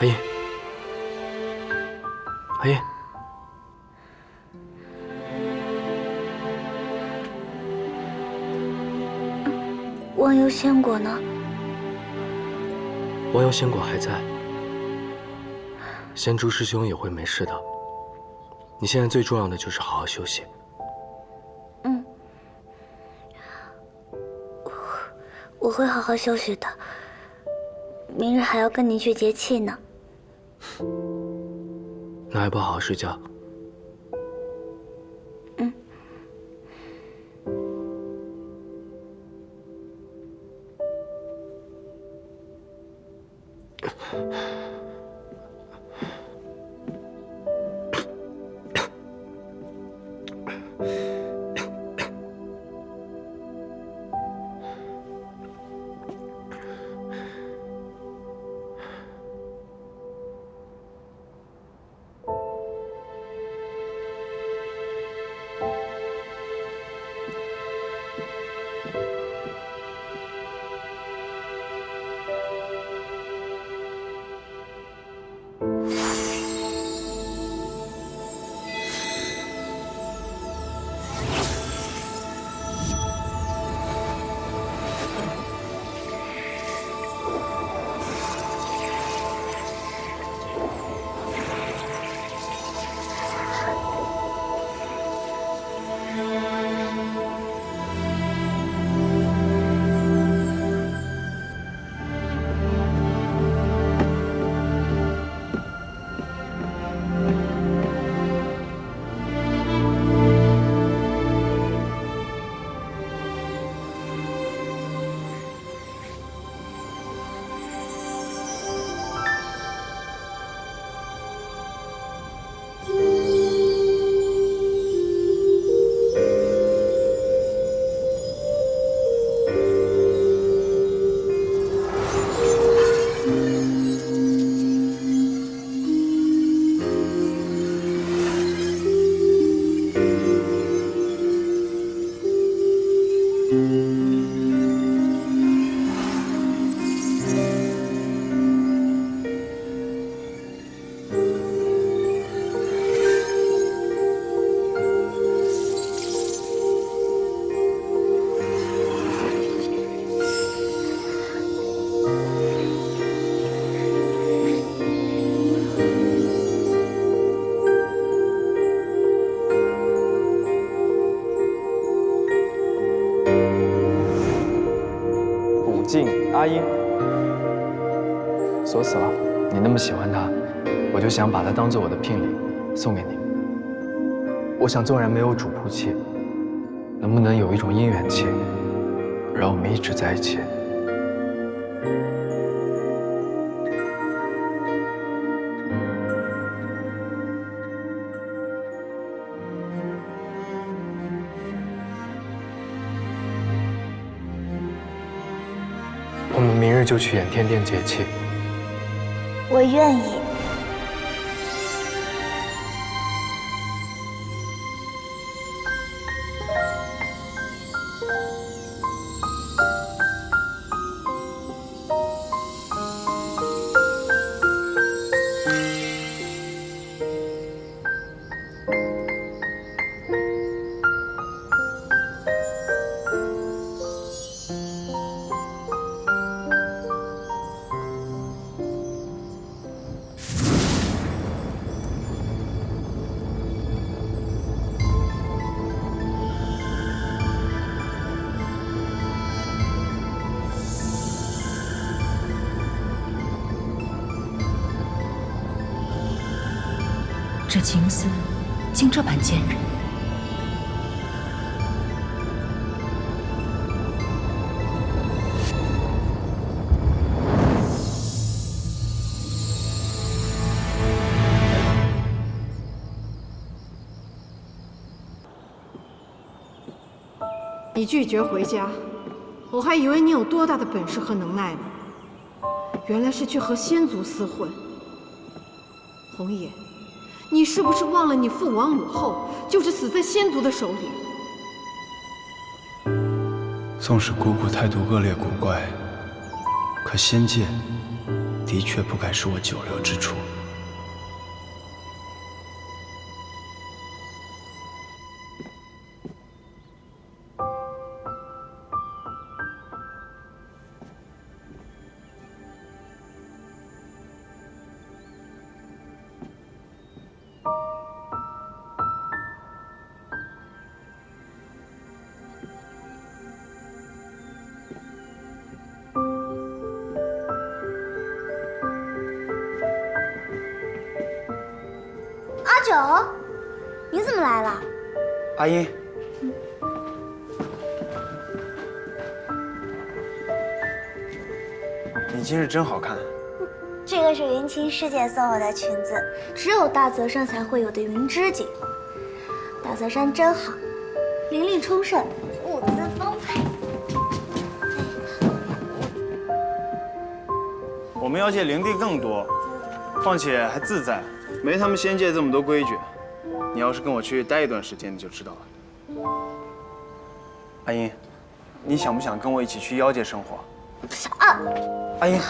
阿英，阿英，忘忧仙果呢？忘忧仙果还在，仙珠师兄也会没事的。你现在最重要的就是好好休息。嗯，我会好好休息的。明日还要跟您去节气呢。那还不好好睡觉？嗯。阿英，锁死了。你那么喜欢他，我就想把他当做我的聘礼送给你。我想，纵然没有主仆契，能不能有一种姻缘契，让我们一直在一起？我们明日就去演天殿节气。我愿意。这情丝竟这般坚韧。你拒绝回家，我还以为你有多大的本事和能耐呢，原来是去和仙族厮混。红叶，你是不是忘了你父王母后就是死在仙族的手里？纵使姑姑态度恶劣古怪，可仙界的确不该是我久留之处。阿九，你怎么来了？阿英，你今日真好看。这个是云清师姐送我的裙子，只有大泽山才会有的云织锦。大泽山真好，灵力充盛，物资丰沛。我们妖界灵地更多，况且还自在，没他们仙界这么多规矩。你要是跟我去待一段时间，你就知道了。阿英，你想不想跟我一起去妖界生活？啊，阿英，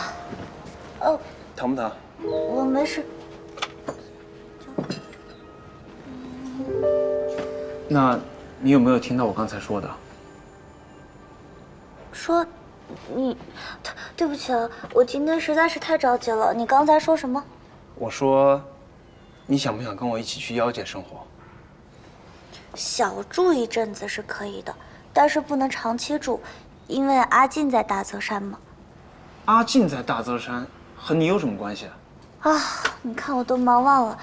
哦，疼不疼？我没事。那你有没有听到我刚才说的？说，你，对不起啊，我今天实在是太着急了。你刚才说什么？我说，你想不想跟我一起去妖界生活？小住一阵子是可以的，但是不能长期住，因为阿进在大泽山嘛。阿进在大泽山，和你有什么关系啊？啊，你看我都忙忘了，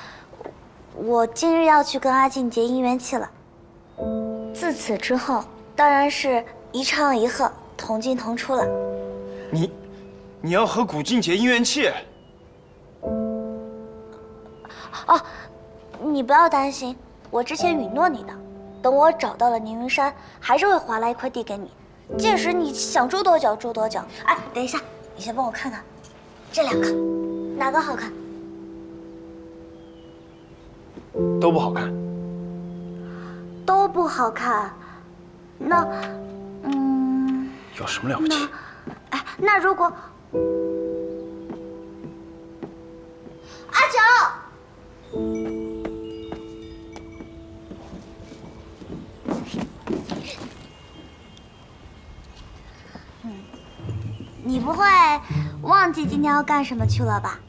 我今日要去跟阿进结姻缘契了。自此之后，当然是一唱一和，同进同出了。你要和古静结姻缘契？哦，你不要担心，我之前允诺你的，等我找到了宁云山，还是会划来一块地给你。届时你想住多久住多久。哎，等一下，你先帮我看看，这两个哪个好看？都不好看。都不好看。那，有什么了不起？哎，那如果阿九。你不会忘记今天要干什么去了吧？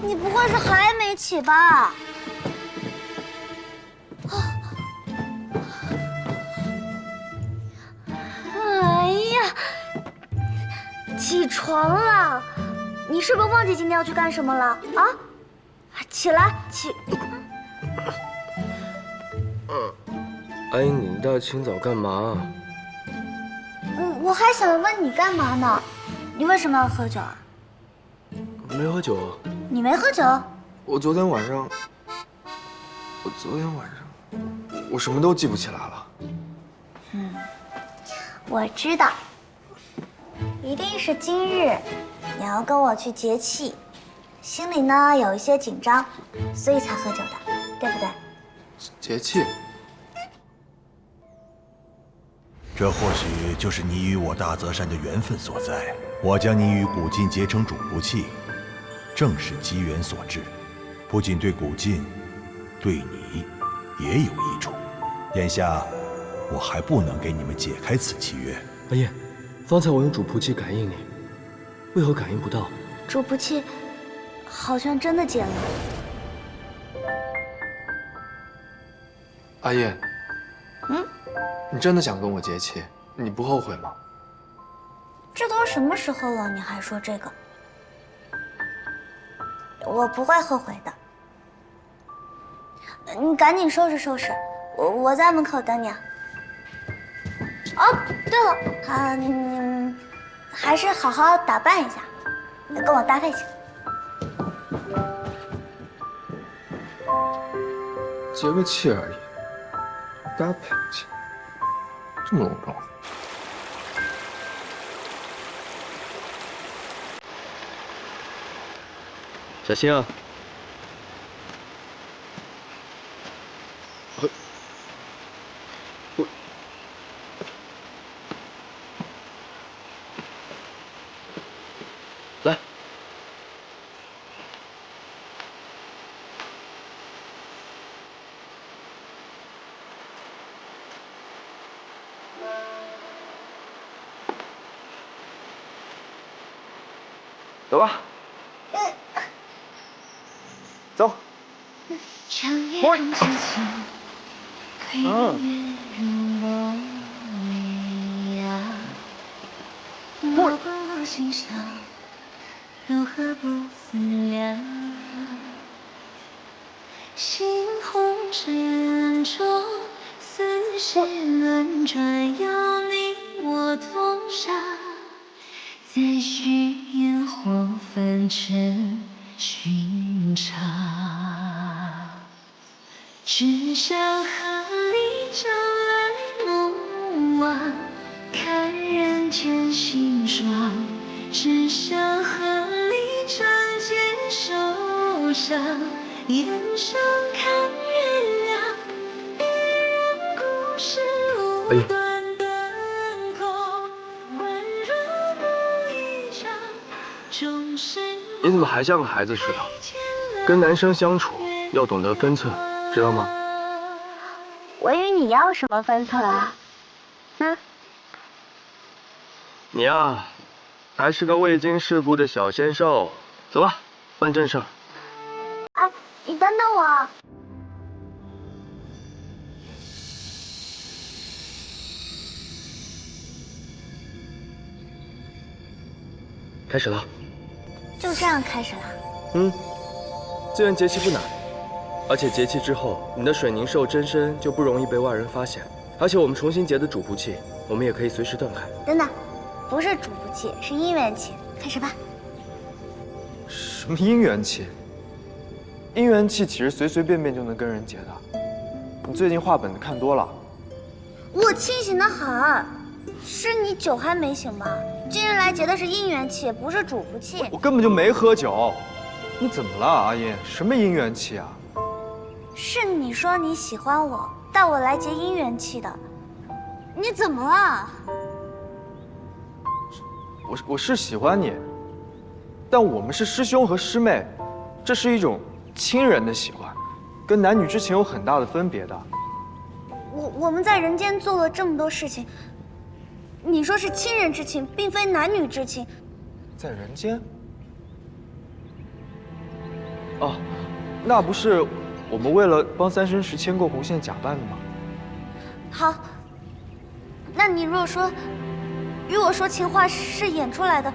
你不会是还没起吧？哎呀，起床了！你是不是忘记今天要去干什么了啊？起来，起！阿英，你一大清早干嘛？我还想问你干嘛呢？你为什么要喝酒啊？没喝酒啊。你没喝酒？我昨天晚上我什么都记不起来了。我知道，一定是今日你要跟我去结契，心里呢有一些紧张，所以才喝酒的，对不对？节气。这或许就是你与我大泽山的缘分所在。我将你与古晋结成主仆契，正是机缘所致，不仅对古晋，对你也有益处。眼下，我还不能给你们解开此契约。阿燕，方才我用主仆契感应你，为何感应不到？主仆契好像真的解了。阿燕，你真的想跟我结契？你不后悔吗？这都什么时候了，你还说这个？我不会后悔的。你赶紧收拾收拾，我在门口等你啊。哦，对了，你还是好好打扮一下，跟我搭配一下。结个契而已，搭配一下，这么隆重。小心啊！走吧。走。如何不思量？猩红尘中，丝线轮转，要你我同杀。再续烟火，凡尘寻常。只想和你朝来暮往，看人间辛爽。只想和你仗剑受伤，眼上看月亮，一人故事无端灯红，宛若梦一场。终是你怎么还像个孩子似的？跟男生相处要懂得分寸，知道吗？我与你要什么分寸啊？你呀，还是个未经世故的小鲜肉。走吧，办正事儿。哎，你等等我。开始了。就这样开始了。资源结期不难，而且结期之后，你的水凝兽真身就不容易被外人发现。而且我们重新结的主仆器，我们也可以随时断开。等等，不是主仆器，是姻缘器。开始吧。什么姻缘器？姻缘器岂是随随便便就能跟人结的？你最近画本子看多了。我清醒的很，是你酒还没醒吧？今日来结的是姻缘器，不是主仆器。我根本就没喝酒。你怎么了，阿英？什么姻缘器啊？是你说你喜欢我，带我来结姻缘器的。你怎么了？我是喜欢你，但我们是师兄和师妹，这是一种亲人的喜欢，跟男女之情有很大的分别的。我们在人间做了这么多事情，你说是亲人之情，并非男女之情。在人间？哦，那不是我们为了帮三生石牵过红线假扮的吗？好，那你如果说与我说情话是演出来的，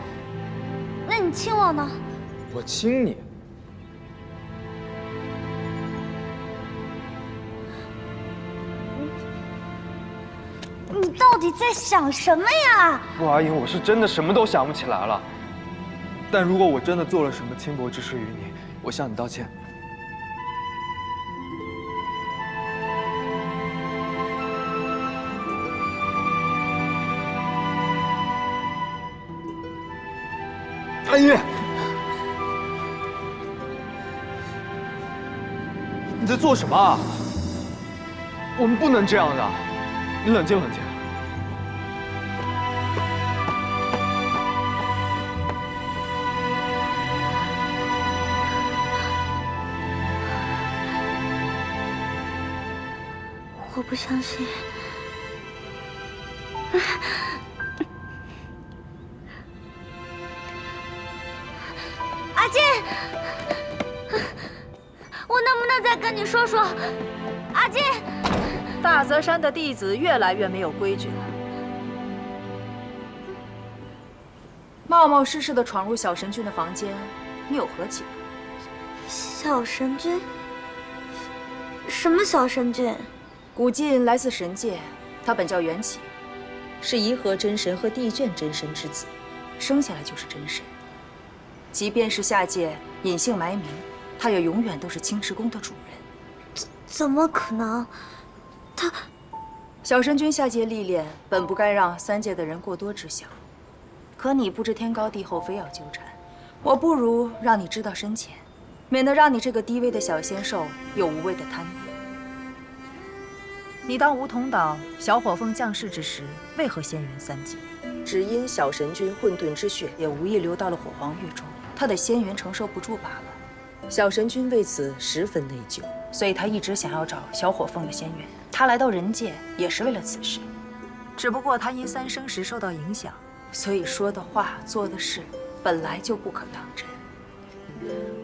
那你亲我呢？我亲你？你到底在想什么呀？不，阿英，我是真的什么都想不起来了。但如果我真的做了什么轻薄之事于你，我向你道歉。阿英，你在做什么啊？我们不能这样的，你冷静冷静。我不相信。阿金，我能不能再跟你说说？阿金，大泽山的弟子越来越没有规矩了，冒冒失失的闯入小神君的房间，你有何企图？小神君？什么小神君？古晋来自神界，他本叫缘起，是颐和真神和帝卷真神之子，生下来就是真神。即便是下界隐姓埋名，他也永远都是青池宫的主人。怎么可能？他……小神君下界历练，本不该让三界的人过多知晓，可你不知天高地厚，非要纠缠，我不如让你知道深浅，免得让你这个低微的小仙兽有无谓的贪念。你当梧桐岛小火凤降世之时，为何仙缘三尽？只因小神君混沌之血也无意流到了火皇域中，他的仙缘承受不住罢了。小神君为此十分内疚，所以他一直想要找小火凤的仙缘。他来到人界也是为了此事，只不过他因三生石受到影响，所以说的话、做的事本来就不可当真。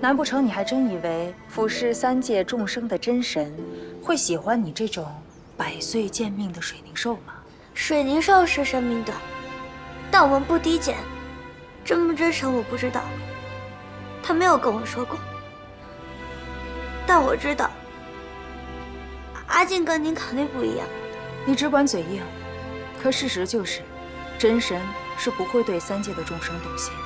难不成你还真以为俯视三界众生的真神会喜欢你这种百岁贱命的水灵兽吗？水灵兽是生命短，但我们不低贱。真不真神我不知道，他没有跟我说过。但我知道，阿静跟您肯定不一样。你只管嘴硬，可事实就是，真神是不会对三界的众生动心的。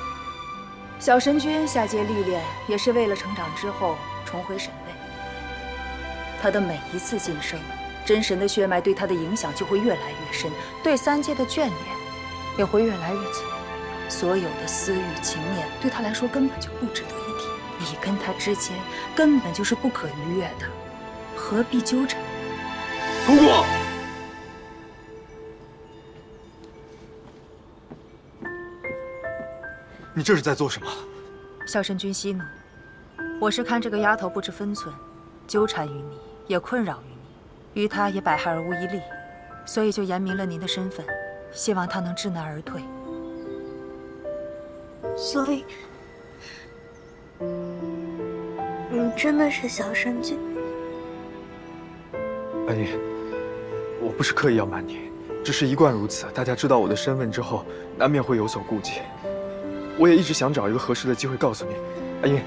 小神君下界历练，也是为了成长之后重回神位。他的每一次晋升，真神的血脉对他的影响就会越来越深，对三界的眷恋也会越来越紧。所有的私欲情念对他来说根本就不值得一提。你跟他之间根本就是不可逾越的，何必纠缠？公公，你这是在做什么？小神君息怒，我是看这个丫头不知分寸，纠缠于你，也困扰于你，于她也百害而无一利，所以就言明了您的身份，希望她能知难而退。所以，你真的是小神君？阿英，我不是刻意要瞒你，只是一贯如此。大家知道我的身份之后，难免会有所顾忌。我也一直想找一个合适的机会告诉你，阿英。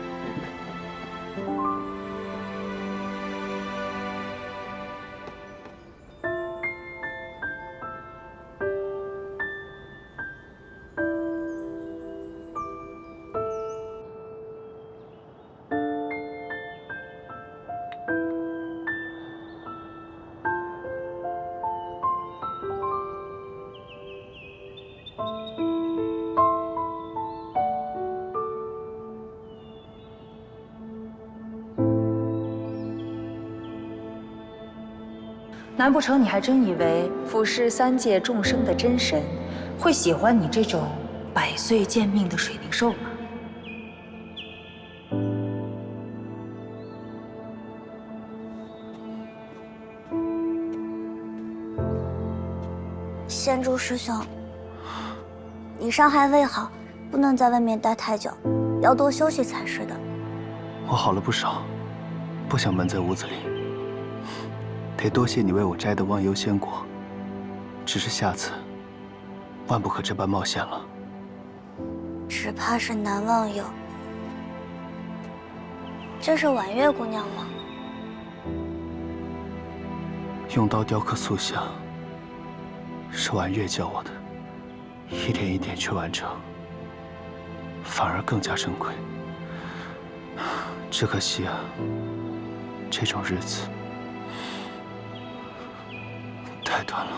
难不成你还真以为俯视三界众生的真神会喜欢你这种百岁贱命的水灵兽吗？仙珠师兄，你伤还未好，不能在外面待太久，要多休息才是的。我好了不少，不想闷在屋子里。得多谢你为我摘的忘忧仙果，只是下次万不可这般冒险了。只怕是难忘忧。这是婉月姑娘吗？用刀雕刻塑像，是婉月教我的，一点一点去完成，反而更加珍贵。只可惜啊，这种日子太短了。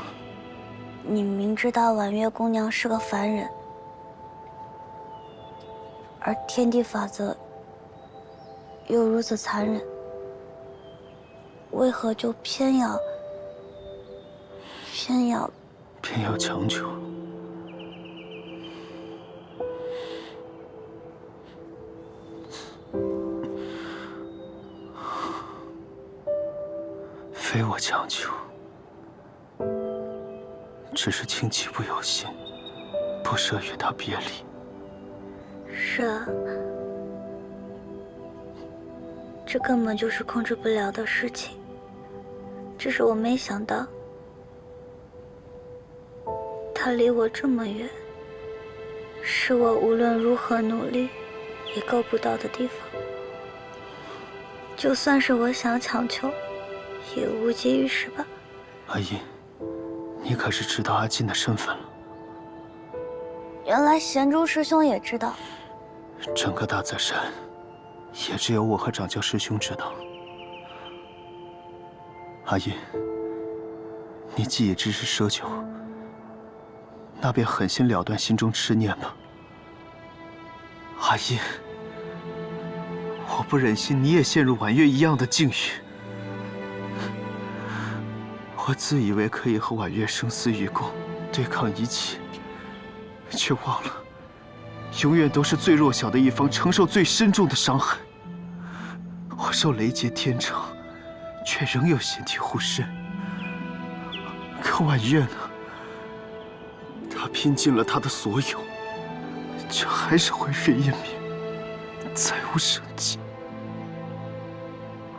你明知道婉月姑娘是个凡人，而天地法则又如此残忍，为何就偏要强求？非我强求，只是卿妻不有心，不舍与他别离。是啊，这根本就是控制不了的事情。只是我没想到，他离我这么远，是我无论如何努力也够不到的地方。就算是我想强求，也无济于事吧。阿英，你可是知道阿金的身份了？原来贤珠师兄也知道。整个大泽山，也只有我和掌教师兄知道。阿英，你既已知是奢求，那便狠心了断心中痴念吧。阿英，我不忍心你也陷入婉月一样的境遇。我自以为可以和婉月生死与共，对抗一切，却忘了，永远都是最弱小的一方承受最深重的伤害。我受雷劫天惩，却仍有仙体护身。可婉月呢？她拼尽了她的所有，却还是灰飞烟灭，再无生机。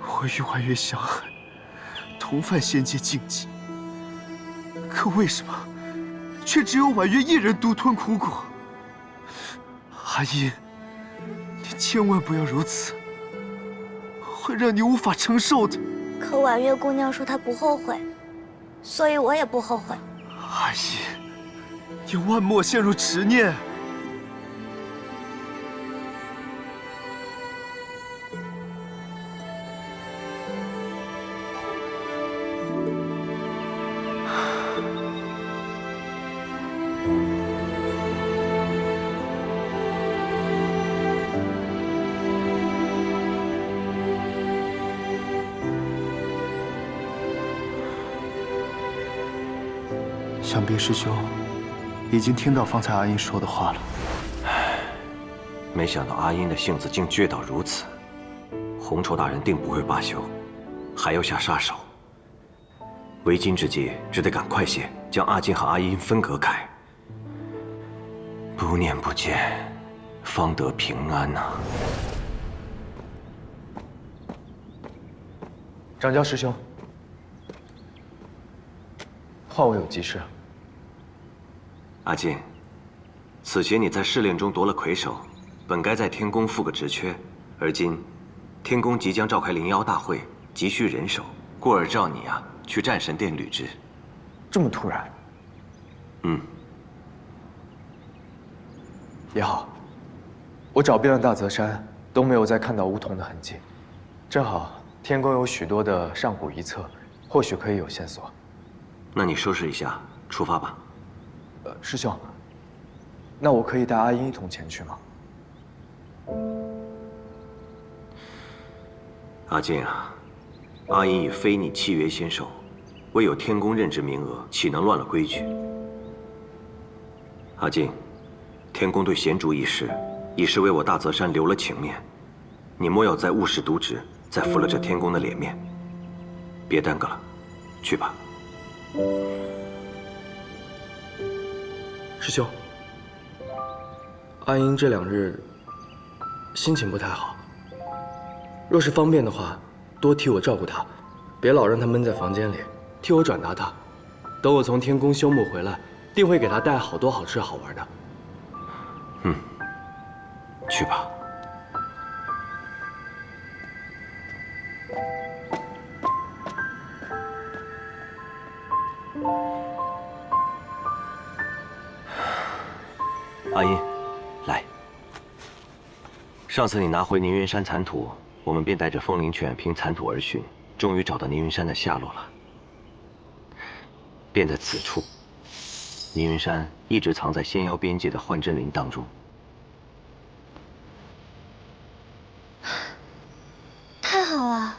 我与婉约相爱，同犯仙界禁忌，可为什么却只有婉约一人独吞苦果？阿音，你千万不要如此，会让你无法承受的。可婉约姑娘说她不后悔，所以我也不后悔。阿音，你万莫陷入执念。想必师兄已经听到方才阿音说的话了。没想到阿音的性子竟倔到如此，红绸大人定不会罢休，还要下杀手。为今之计，只得赶快些，将阿金和阿音分隔开。不念不见，方得平安呐。掌教师兄，换我有急事。阿金，此前你在试炼中夺了魁首，本该在天宫赴个职缺，而今天宫即将召开灵妖大会，急需人手，故而召你去战神殿履职。这么突然？嗯。也好，我找遍了大泽山，都没有再看到梧桐的痕迹。正好天宫有许多的上古遗册，或许可以有线索。那你收拾一下，出发吧。师兄，那我可以带阿音一同前去吗？阿金阿音已非你契约先手，未有天宫任职名额，岂能乱了规矩？阿金，天宫对贤主一事，已是为我大泽山留了情面，你莫要再误事渎职，再负了这天宫的脸面。别耽搁了，去吧。师兄，阿英这2日心情不太好，若是方便的话，多替我照顾她，别老让她闷在房间里，替我转达她。等我从天宫休沐回来，定会给她带好多好吃好玩的。嗯，去吧。阿音，来。上次你拿回宁云山残土，我们便带着风灵犬凭残土而寻，终于找到宁云山的下落了。便在此处，宁云山一直藏在仙妖边界的幻真林当中。太好了，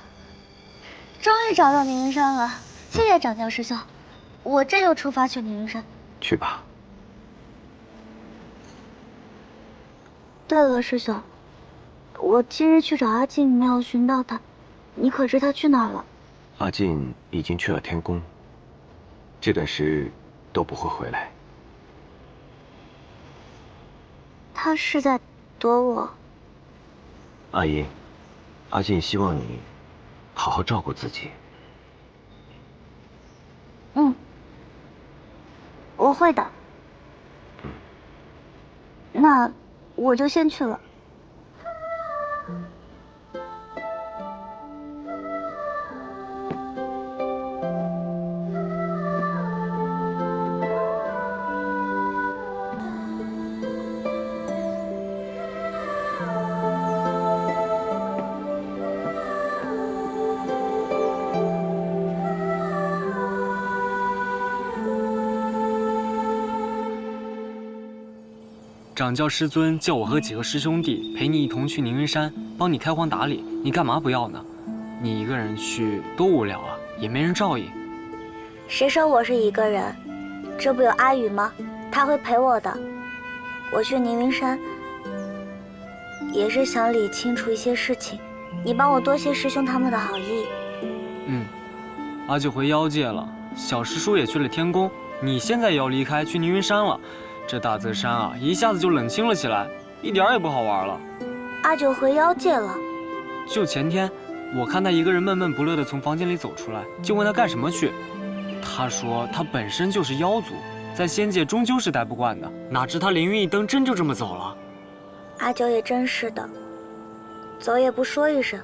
终于找到宁云山了，谢谢掌教师兄，我这就出发去宁云山。去吧。对了，师兄，我今日去找阿静，没有寻到他，你可知他去哪儿了？阿进已经去了天宫，这段时日都不会回来。他是在躲我。阿姨，阿进希望你好好照顾自己。嗯，我会的。那我就先去了。掌教师尊叫我和几个师兄弟陪你一同去宁云山，帮你开荒打理，你干嘛不要呢？你一个人去多无聊啊，也没人照应。谁说我是一个人？这不有阿宇吗？他会陪我的。我去宁云山也是想理清楚一些事情，你帮我多谢师兄他们的好意。嗯，阿九回妖界了，小师叔也去了天宫，你现在也要离开去宁云山了。这大泽山啊，一下子就冷清了起来，一点也不好玩了。阿九回妖界了。就前天，我看他一个人闷闷不乐地从房间里走出来，就问他干什么去。他说他本身就是妖族，在仙界终究是待不惯的，哪知他凌云一蹬，真就这么走了。阿九也真是的，走也不说一声。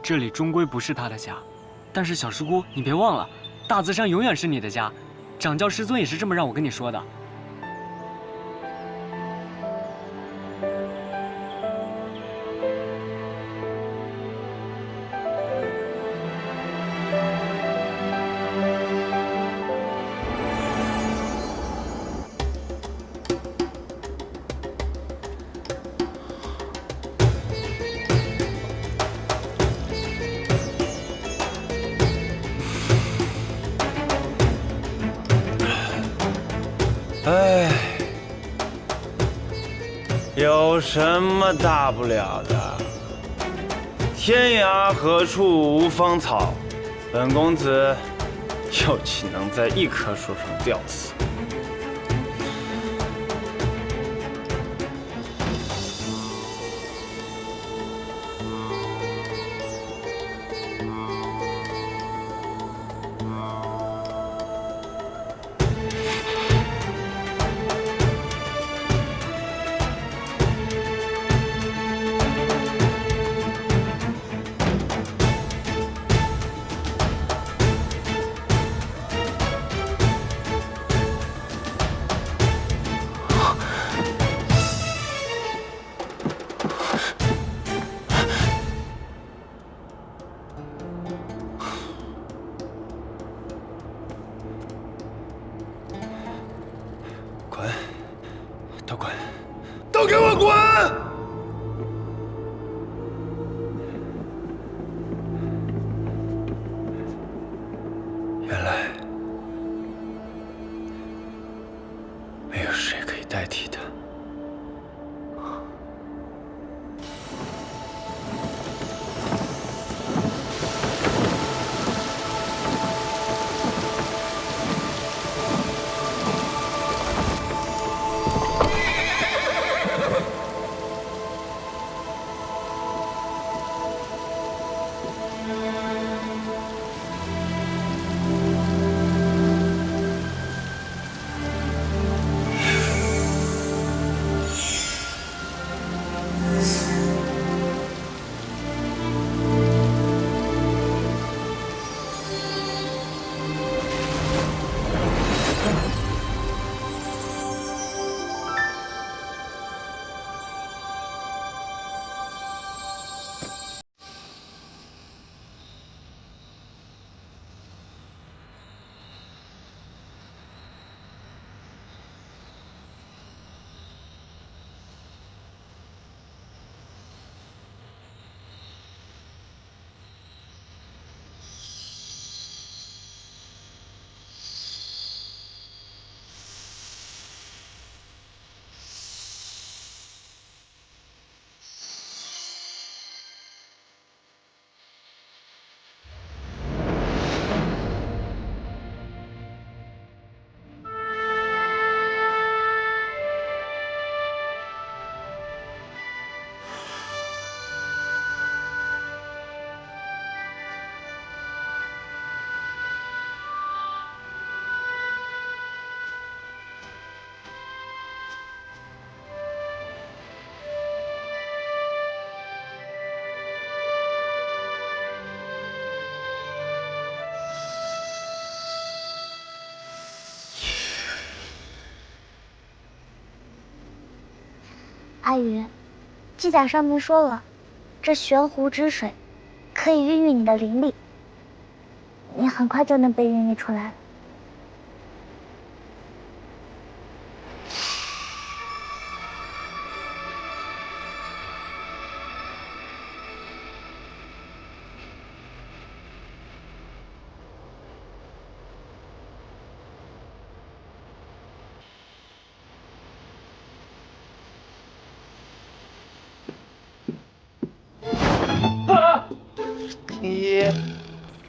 这里终归不是他的家，但是小师姑，你别忘了，大泽山永远是你的家。掌教师尊也是这么让我跟你说的。哎，有什么大不了的？天涯何处无芳草，本公子又岂能在一棵树上吊死？都给我滚！原来没有谁可以代替他。阿云，记载上面说了，这玄湖之水可以孕育你的灵力，你很快就能被孕育出来了。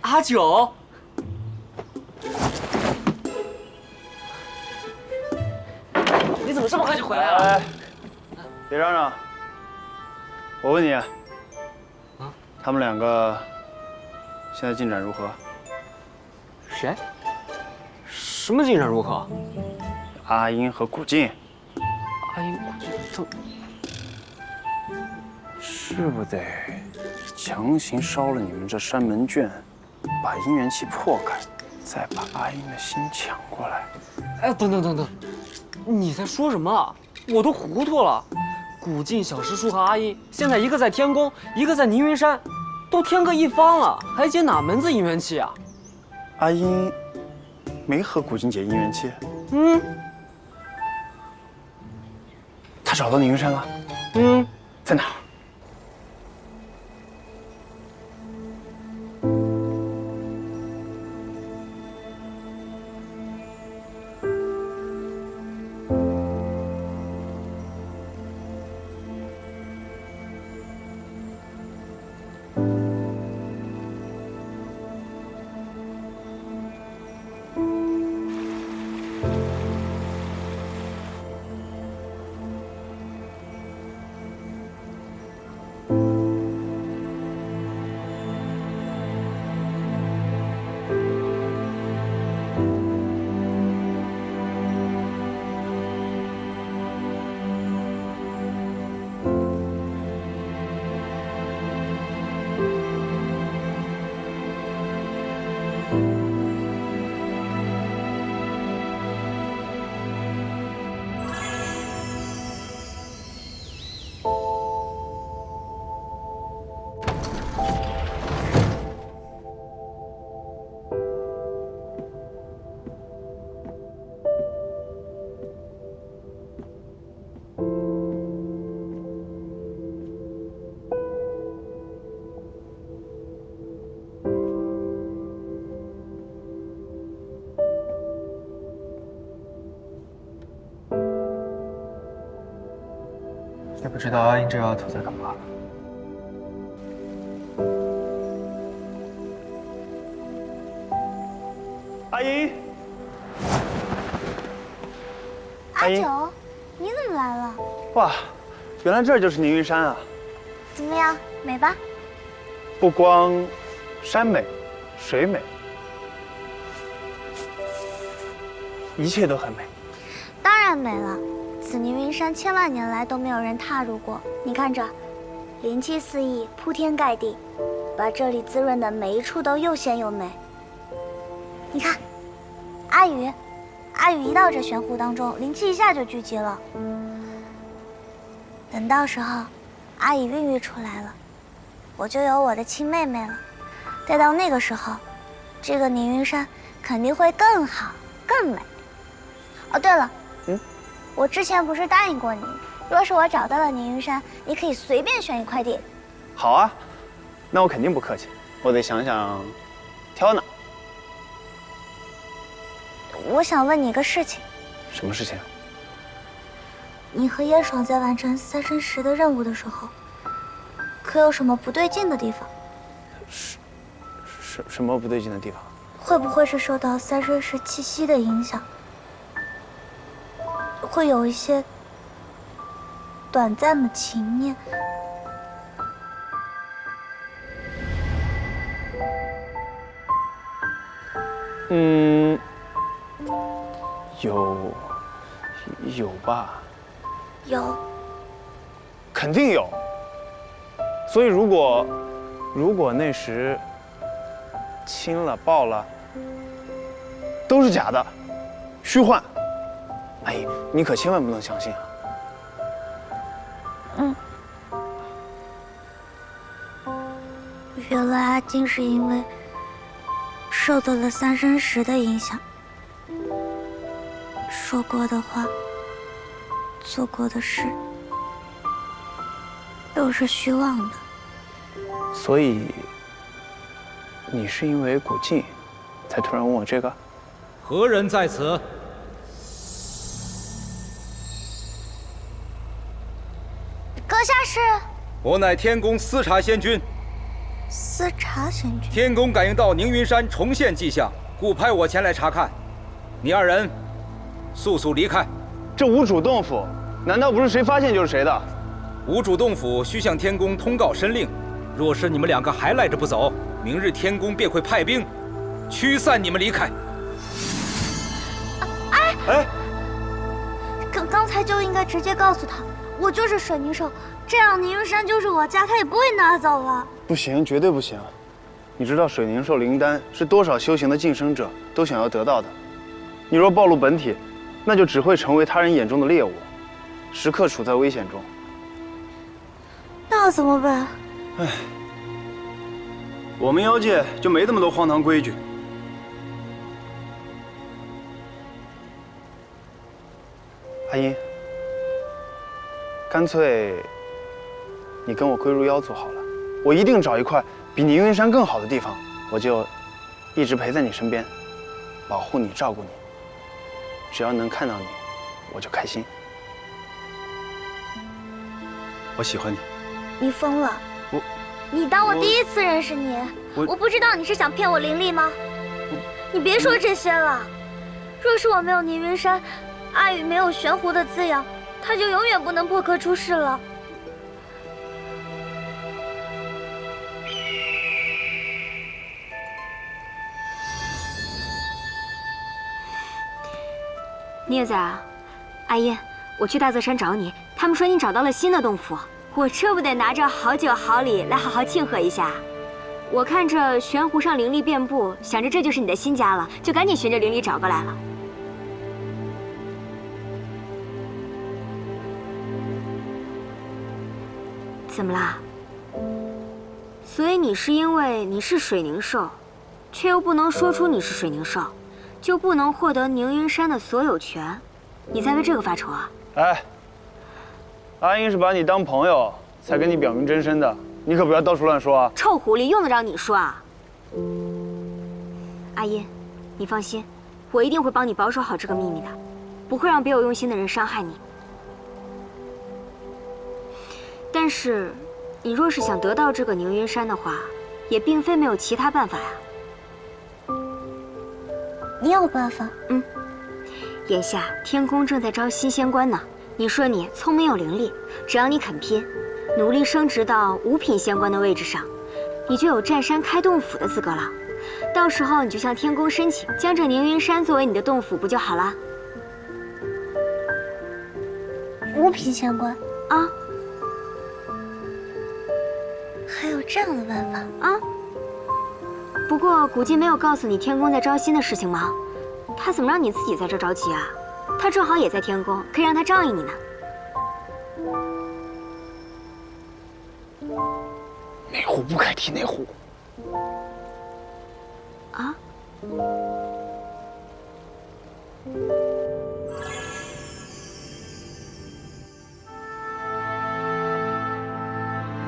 阿九，回来了。哎，别嚷嚷。我问你，他们两个现在进展如何？谁？什么进展如何？阿英和古静。阿英，是不得强行烧了你们这山门卷，把姻缘气破开，再把阿英的心抢过来？哎，等，你在说什么？我都糊涂了。古静、小师叔和阿英现在一个在天宫，一个在宁云山，都天各一方了，还结哪门子姻缘气啊？阿英没和古静结姻缘气。他找到宁云山了。在哪儿？也不知道阿英这丫头在干嘛。阿英，阿九，你怎么来了？哇，原来这就是宁云山啊！怎么样，美吧？不光山美，水美，一切都很美。当然美了。此宁云山千万年来都没有人踏入过。你看这，灵气四溢，铺天盖地，把这里滋润的每一处都又鲜又美。你看，阿宇一到这玄湖当中，灵气一下就聚集了。等到时候，阿宇孕育出来了，我就有我的亲妹妹了。再到那个时候，这个宁云山肯定会更好、更美。哦，对了，我之前不是答应过你，若是我找到了宁云山，你可以随便选一块地。好啊，那我肯定不客气，我得想想挑哪。我想问你一个事情。什么事情？你和叶爽在完成三生石的任务的时候，可有什么不对劲的地方？什么不对劲的地方？会不会是受到三生石气息的影响？会有一些短暂的情念。有吧？有，肯定有。所以如果那时亲了抱了，都是假的，虚幻。哎，你可千万不能相信啊！原来阿金是因为受到了三生石的影响，说过的话、做过的事都是虚妄的。所以你是因为古静才突然问我这个？何人在此？阁下是？我乃天宫司察仙君。司察仙君。天宫感应到宁云山重现迹象，故派我前来查看。你二人速速离开。这无主洞府难道不是谁发现就是谁的？无主洞府须向天宫通告申令，若是你们两个还赖着不走，明日天宫便会派兵驱散你们离开。哎，刚才就应该直接告诉他，我就是水凝兽，这样宁云山就是我家，他也不会拿走了。不行，绝对不行！你知道水凝兽灵丹是多少修行的晋升者都想要得到的，你若暴露本体，那就只会成为他人眼中的猎物，时刻处在危险中。那怎么办？唉，我们妖界就没这么多荒唐规矩。阿英，干脆你跟我归入妖族好了，我一定找一块比宁云山更好的地方，我就一直陪在你身边，保护你，照顾你。只要能看到你，我就开心。我喜欢你。你疯了！你当我第一次认识你，我不知道你是想骗我灵力吗？你别说这些了。若是我没有宁云山，阿宇没有玄狐的滋养，他就永远不能破壳出世了。孽子啊，阿英，我去大泽山找你，他们说你找到了新的洞府，我这不得拿着好酒好礼来好好庆贺一下。我看这悬壶上灵力遍布，想着这就是你的新家了，就赶紧循着灵力找过来了。怎么啦？所以你是因为你是水凝兽，却又不能说出你是水凝兽，就不能获得宁云山的所有权，你在为这个发愁啊？哎，阿英是把你当朋友才跟你表明真身的，你可不要到处乱说啊！臭狐狸，用得着你说啊？阿英，你放心，我一定会帮你保守好这个秘密的，不会让别有用心的人伤害你。但是，你若是想得到这个宁云山的话，也并非没有其他办法呀。你有办法？眼下天宫正在招新仙官呢。你说你聪明有灵力，只要你肯拼，努力升职到5品仙官的位置上，你就有占山开洞府的资格了。到时候你就向天宫申请，将这宁云山作为你的洞府，不就好了？5品仙官啊？还有这样的办法啊？不过古晋没有告诉你天宫在招新的事情吗？他怎么让你自己在这着急啊？他正好也在天宫，可以让他仗义你呢。内户不该提内户。啊？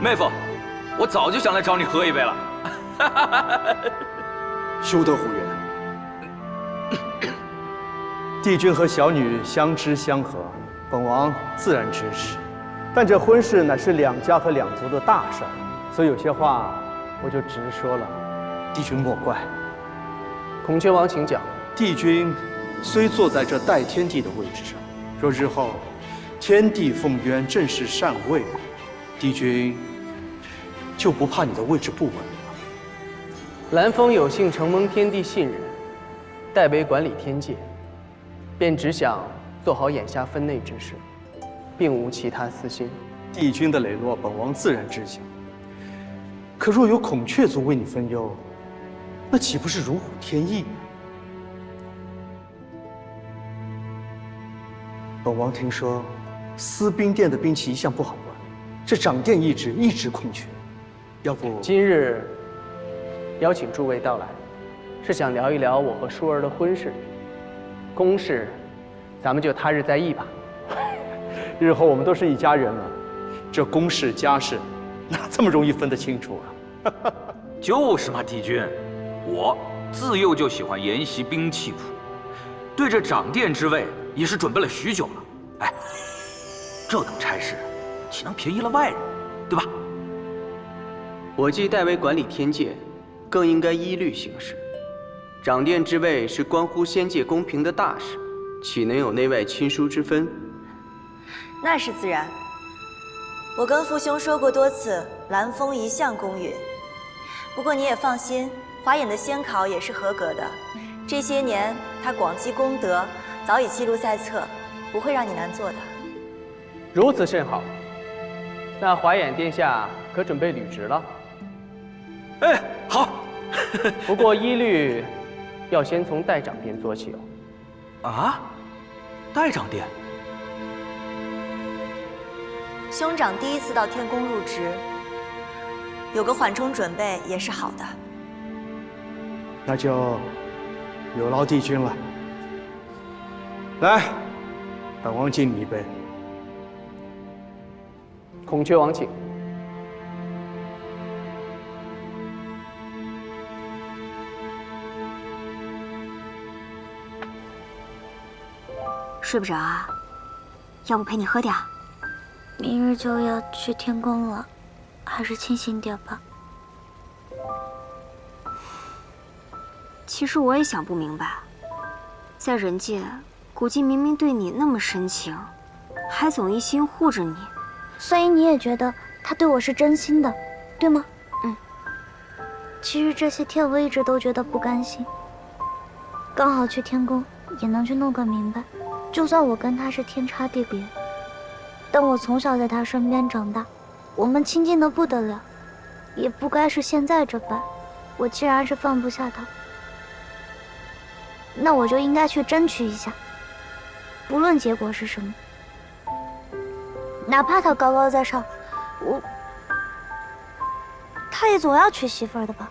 妹夫，我早就想来找你喝一杯了。休得胡言！帝君和小女相知相合，本王自然支持。但这婚事乃是两家和两族的大事儿，所以有些话我就直说了，帝君莫怪。孔雀王，请讲。帝君虽坐在这代天帝的位置上，若日后天帝奉渊正式禅位，帝君就不怕你的位置不稳了。蓝风有幸承蒙天帝信任，代为管理天界，便只想做好眼下分内之事，并无其他私心。帝君的磊落，本王自然知晓。可若有孔雀族为你分忧，那岂不是如虎添翼？本王听说，司兵殿的兵器一向不好管，这掌殿一直空缺，要不今日邀请诸位到来，是想聊一聊我和舒儿的婚事。公事，咱们就他日再议吧。日后我们都是一家人了，这公事家事哪这么容易分得清楚啊？就是嘛，帝君，我自幼就喜欢研习兵器谱，对这掌殿之位也是准备了许久了。哎，这等差事，岂能便宜了外人，对吧？我既代为管理天界，更应该依律行事。掌殿之位是关乎仙界公平的大事，岂能有内外亲疏之分？那是自然。我跟父兄说过多次，蓝风一向公允。不过你也放心，华衍的仙考也是合格的。这些年他广积功德，早已记录在册，不会让你难做的。如此甚好。那华衍殿下可准备履职了？哎，好。不过依律要先从代长殿做起哦。啊，代长殿。兄长第一次到天宫入职，有个缓冲准备也是好的。那就有劳帝君了。来，本王敬你一杯。孔雀王请。睡不着啊？要不陪你喝点？明日就要去天宫了，还是清醒点吧。其实我也想不明白，在人界，古镜明明对你那么深情，还总一心护着你，所以你也觉得他对我是真心的，对吗？嗯。其实这些天我一直都觉得不甘心，刚好去天宫也能去弄个明白。就算我跟他是天差地别，但我从小在他身边长大，我们亲近的不得了，也不该是现在这般。我既然是放不下他，那我就应该去争取一下，不论结果是什么，哪怕他高高在上，他也总要娶媳妇儿的吧。